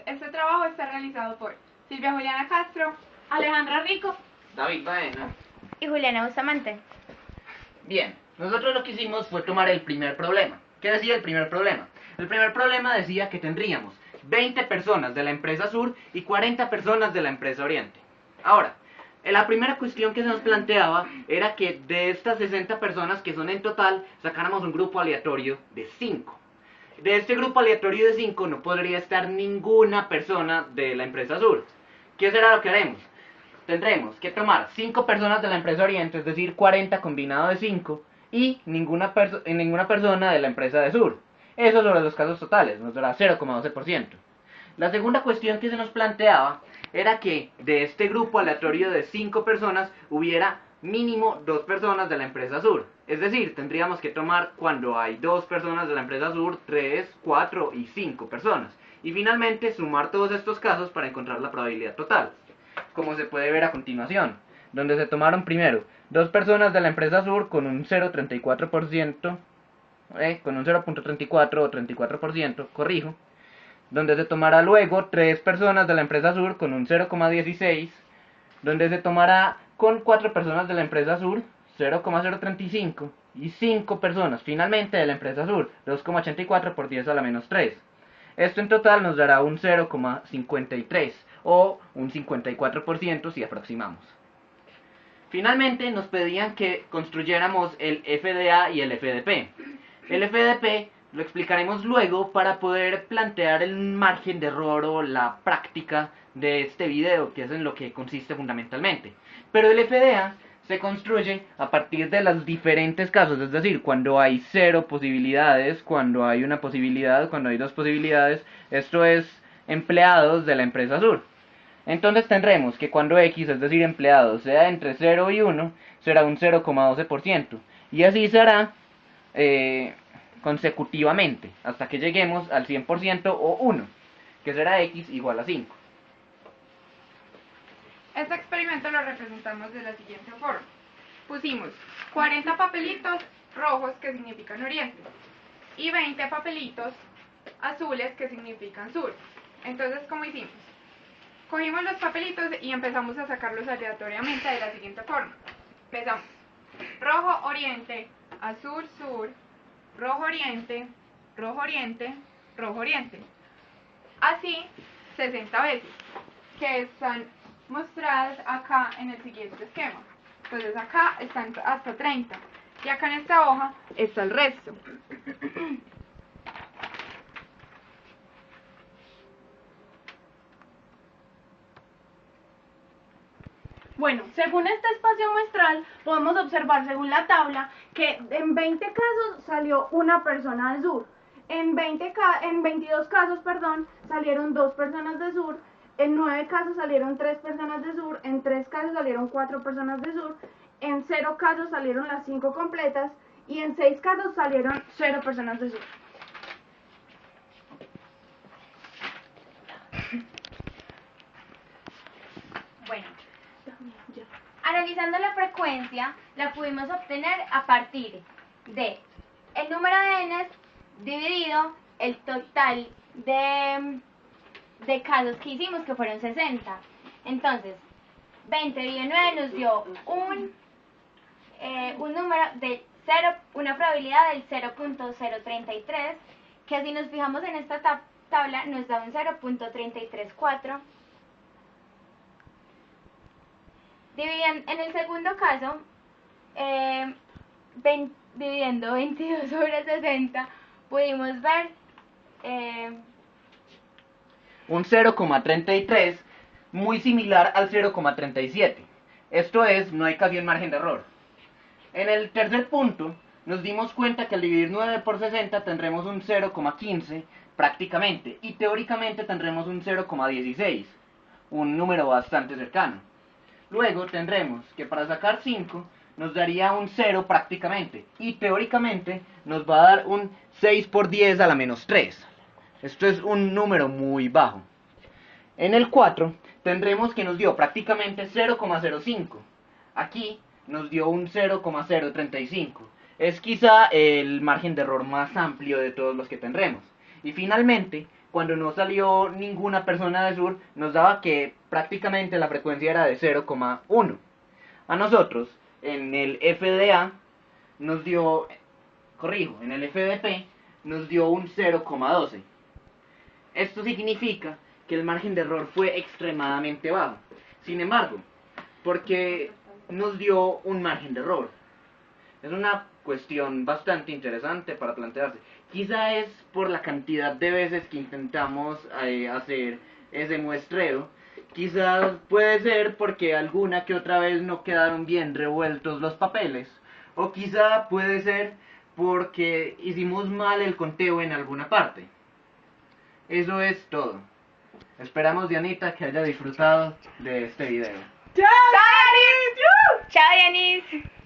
este trabajo está realizado por Silvia Juliana Castro, Alejandra Rico, David Baena y Juliana Bustamante. Bien, nosotros lo que hicimos fue tomar el primer problema. ¿Qué decía el primer problema? El primer problema decía que tendríamos 20 personas de la empresa Sur y 40 personas de la empresa Oriente. Ahora, la primera cuestión que se nos planteaba era que de estas 60 personas que son en total, sacáramos un grupo aleatorio de 5. De este grupo aleatorio de 5 no podría estar ninguna persona de la empresa Sur. ¿Qué será lo que haremos? Tendremos que tomar 5 personas de la empresa Oriente, es decir, 40 combinado de 5, y ninguna persona de la empresa de Sur. Eso sobre los casos totales, nos dará 0,12%. La segunda cuestión que se nos planteaba era que de este grupo aleatorio de 5 personas hubiera mínimo 2 personas de la empresa Sur. Es decir, tendríamos que tomar cuando hay 2 personas de la empresa Sur, 3, 4 y 5 personas. Y finalmente sumar todos estos casos para encontrar la probabilidad total, como se puede ver a continuación, donde se tomaron primero 2 personas de la empresa Sur con un 0,34%, con un 0,34 o 34%, corrijo, donde se tomará luego 3 personas de la empresa Sur con un 0,16, donde se tomará con 4 personas de la empresa Sur 0,035 y 5 personas finalmente de la empresa Sur 2,84 por 10 a la menos 3. Esto en total nos dará un 0,53 o un 54% si aproximamos. Finalmente nos pedían que construyéramos el FDA y el FDP. El FDP lo explicaremos luego para poder plantear el margen de error o la práctica de este video, que es en lo que consiste fundamentalmente. Pero el FDA se construye a partir de los diferentes casos, es decir, cuando hay 0 posibilidades, cuando hay una posibilidad, cuando hay 2 posibilidades, esto es empleados de la empresa Sur. Entonces tendremos que cuando X, es decir, empleados, sea entre 0 y 1, será un 0,12%. Y así será consecutivamente, hasta que lleguemos al 100% o 1, que será X igual a 5. Este experimento lo representamos de la siguiente forma. Pusimos 40 papelitos rojos que significan Oriente y 20 papelitos azules que significan Sur. Entonces, ¿cómo hicimos? Cogimos los papelitos y empezamos a sacarlos aleatoriamente de la siguiente forma. Empezamos. Rojo, Oriente, azul, Sur, rojo, Oriente, rojo, Oriente, rojo, Oriente. Así, 60 veces, que están mostradas acá en el siguiente esquema. Entonces acá están hasta 30 y acá en esta hoja está el resto. Bueno, según este espacio muestral, podemos observar según la tabla que en 20 casos salió una persona de Sur, en 22 casos, salieron 2 personas de Sur, en 9 casos salieron 3 personas de Sur, en 3 casos salieron 4 personas de Sur, en 0 casos salieron las 5 completas y en 6 casos salieron 0 personas de Sur. Bueno, analizando la frecuencia, la pudimos obtener a partir de el número de n's dividido el total de casos que hicimos, que fueron 60. Entonces, 20 dividido 9 nos dio un número de 0, una probabilidad del 0.033, que si nos fijamos en esta tabla nos da un 0.334. En el segundo caso, dividiendo 22 sobre 60, pudimos ver un 0,33 muy similar al 0,37. Esto es, no hay casi un margen de error. En el tercer punto, nos dimos cuenta que al dividir 9 por 60 tendremos un 0,15 prácticamente, y teóricamente tendremos un 0,16, un número bastante cercano. Luego tendremos que para sacar 5 nos daría un 0 prácticamente, y teóricamente nos va a dar un 6 por 10 a la menos 3. Esto es un número muy bajo. En el 4 tendremos que nos dio prácticamente 0,05. Aquí nos dio un 0,035. Es quizá el margen de error más amplio de todos los que tendremos. Y finalmente cuando no salió ninguna persona de sur, nos daba que prácticamente la frecuencia era de 0,1. A nosotros, en el FDA, nos dio, en el FDP, nos dio un 0,12. Esto significa que el margen de error fue extremadamente bajo. Sin embargo, porque nos dio un margen de error. Es una cuestión bastante interesante para plantearse. Quizá es por la cantidad de veces que intentamos hacer ese muestreo. Quizás puede ser porque alguna que otra vez no quedaron bien revueltos los papeles. O quizá puede ser porque hicimos mal el conteo en alguna parte. Eso es todo. Esperamos, Dianita, que haya disfrutado de este video. ¡Chao! ¡Chao, Yanis!